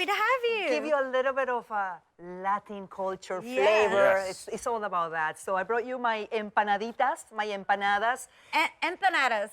happy to have you. Give you a little bit of a Latin culture flavor. Yes. It's all about that. So I brought you my empanadas. Empanadas.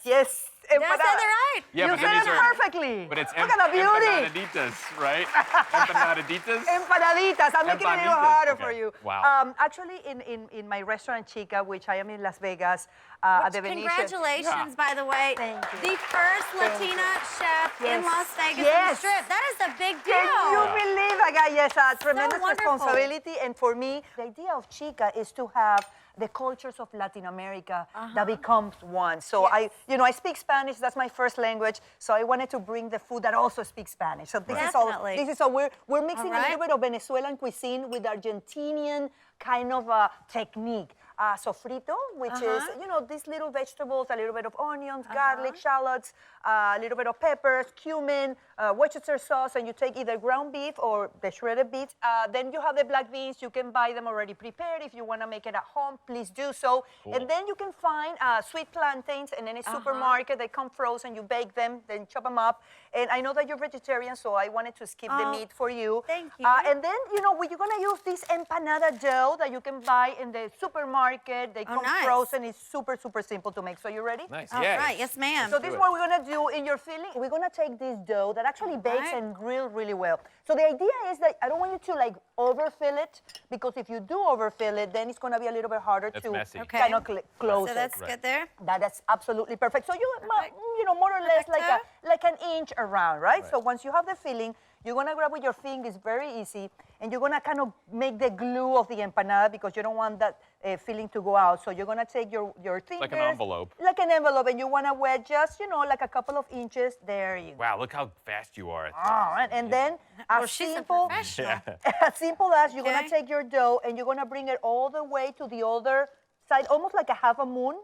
Yes, Did I empanadas. say that right? Yeah, You but then said it these are- perfectly. But it's Look at the beauty. empanaditas, right? Empanaditas? Empanaditas. I'm making it a little Empanitas, harder okay. for you. Wow. Actually, in my restaurant Chica, which I am in Las Vegas, at the Venetian. Congratulations, by the way. Thank you. The first Latina chef in Yes. Las Vegas on the Yes. Strip. That is a big deal. Can you believe I got a tremendous wonderful. responsibility? And for me, the idea of Chica is to have the cultures of Latin America that becomes one. So I speak Spanish. That's my first language. So I wanted to bring the food that also speaks Spanish. So this is all. Definitely. This is all. We're mixing All right. a little bit of Venezuelan cuisine with Argentinian kind of technique. Sofrito, which is, these little vegetables, a little bit of onions, garlic, shallots, a little bit of peppers, cumin, Worcestershire sauce, and you take either ground beef or the shredded beef. Then you have the black beans. You can buy them already prepared. If you want to make it at home, please do so. Cool. And then you can find sweet plantains, and in a supermarket, they come frozen. You bake them, then chop them up. And I know that you're vegetarian, so I wanted to skip the meat for you. Thank you. And then, you're going to use this empanada dough that you can buy in the supermarket. They come nice. frozen. It's super, super simple to make. So you ready? Nice. All right, yes, ma'am. So this is what we're going to do in your filling. We're going to take this dough that actually bakes right. and grills really well. So the idea is that I don't want you to overfill it, because if you do overfill it, then it's going to be a little bit harder That's to messy. Okay. kind of close So it. that's good there. That's absolutely perfect. So Perfect. more or less Perfecto. like an inch around, right? So once you have the filling, you're gonna grab with your fingers, very easy, and you're gonna kind of make the glue of the empanada, because you don't want that filling to go out. So you're gonna take your fingers. Like an envelope. Like an envelope, and you wanna wet just, like a couple of inches. There you go. Wow, look how fast you are. All right, and then Well, as she's simple, a professional. as simple as you're Okay. gonna take your dough and you're gonna bring it all the way to the other side, almost like a half a moon,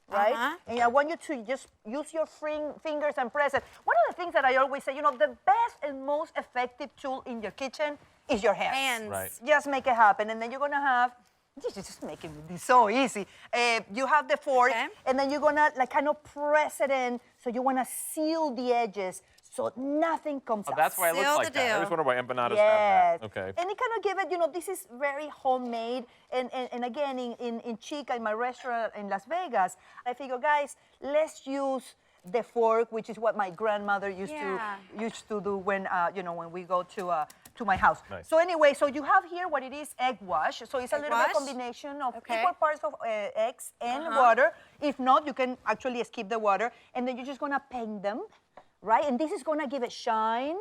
right? And I want you to just use your fingers and press it. One of the things that I always say, the best and most effective tool in your kitchen is your hands. Hands. Right. Just make it happen, and then you're gonna have. This is just making this so easy. You have the fork, Okay. and then you're gonna kind of press it in. So you wanna seal the edges so nothing comes out. That's why it looks Seal like the that. I deal. always wonder why empanadas Yes. have that. Okay. And it kind of give it, this is very homemade. And again, in Chica, in my restaurant in Las Vegas, I figure, guys, let's use the fork, which is what my grandmother used to do when when we go to my house. Nice. So anyway, so you have here what it is, egg wash. So it's a Egg little bit wash? combination of Okay. equal parts of eggs and water. If not, you can actually skip the water, and then you're just gonna paint them, right? And this is gonna give it shine,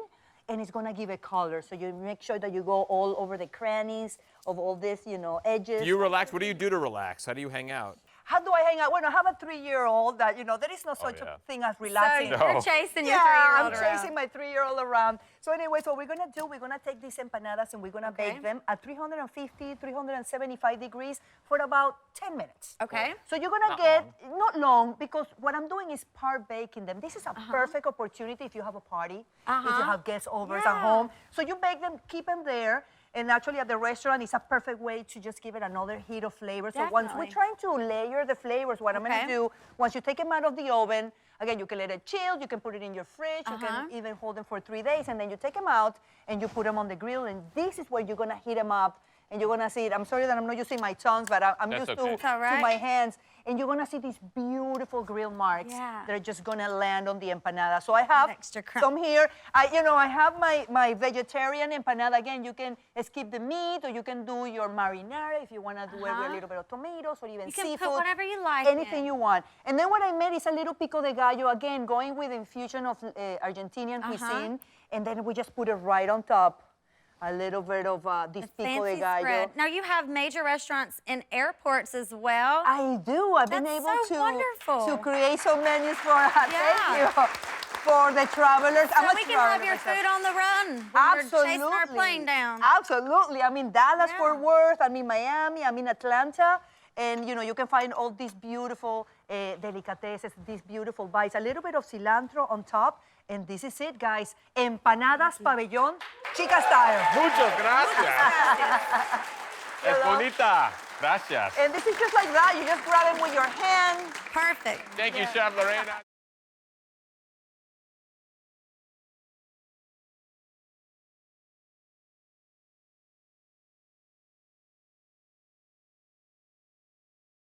and it's gonna give it color. So you make sure that you go all over the crannies of all this, edges. Do you relax? What do you do to relax? How do you hang out? How do I hang out? Well, I have a 3-year-old that, there is no such a thing as So relaxing. you're chasing your I'm 3-year-old around. chasing my 3-year-old around. So anyways, what we're gonna do, we're gonna take these empanadas and we're gonna bake them at 350, 375 degrees for about 10 minutes. Okay. So you're gonna not long, because what I'm doing is part baking them. This is a perfect opportunity if you have a party, if you have guests over at home. So you bake them, keep them there. And actually at the restaurant, it's a perfect way to just give it another heat of flavor. So once we're Definitely. trying to layer the flavors, what I'm gonna do, once you take them out of the oven, again, you can let it chill, you can put it in your fridge, you can even hold them for 3 days, and then you take them out and you put them on the grill, and this is where you're gonna heat them up, and you're gonna see it. I'm sorry that I'm not using my tongs, but I'm That's used okay. to my hands, and you're gonna see these beautiful grill marks that are just gonna land on the empanada. So I have extra crunch. some here. I have my vegetarian empanada. Again, you can skip the meat, or you can do your marinara if you wanna do it with a little bit of tomatoes or even You can seafood. put whatever you like Anything in. you want. And then what I made is a little pico de gallo, again, going with infusion of Argentinian cuisine, and then we just put it right on top. A little bit of this pico de Fancy gallo. spread. Now you have major restaurants in airports as well. I do. I've been That's able so wonderful. to create some menus for thank you, for the travelers. So we can have your food on the run when we're chasing our plane down. Absolutely. I'm in Dallas, Fort Worth. I'm in Miami. I'm in Atlanta. And, you can find all these beautiful delicatessen, these beautiful bites. A little bit of cilantro on top. And this is it, guys. Empanadas Pabellón, Chica style. Muchas gracias. Es bonita. Gracias. And this is just like that. You just grab it with your hand. Perfect. Thank you, Chef Lorena.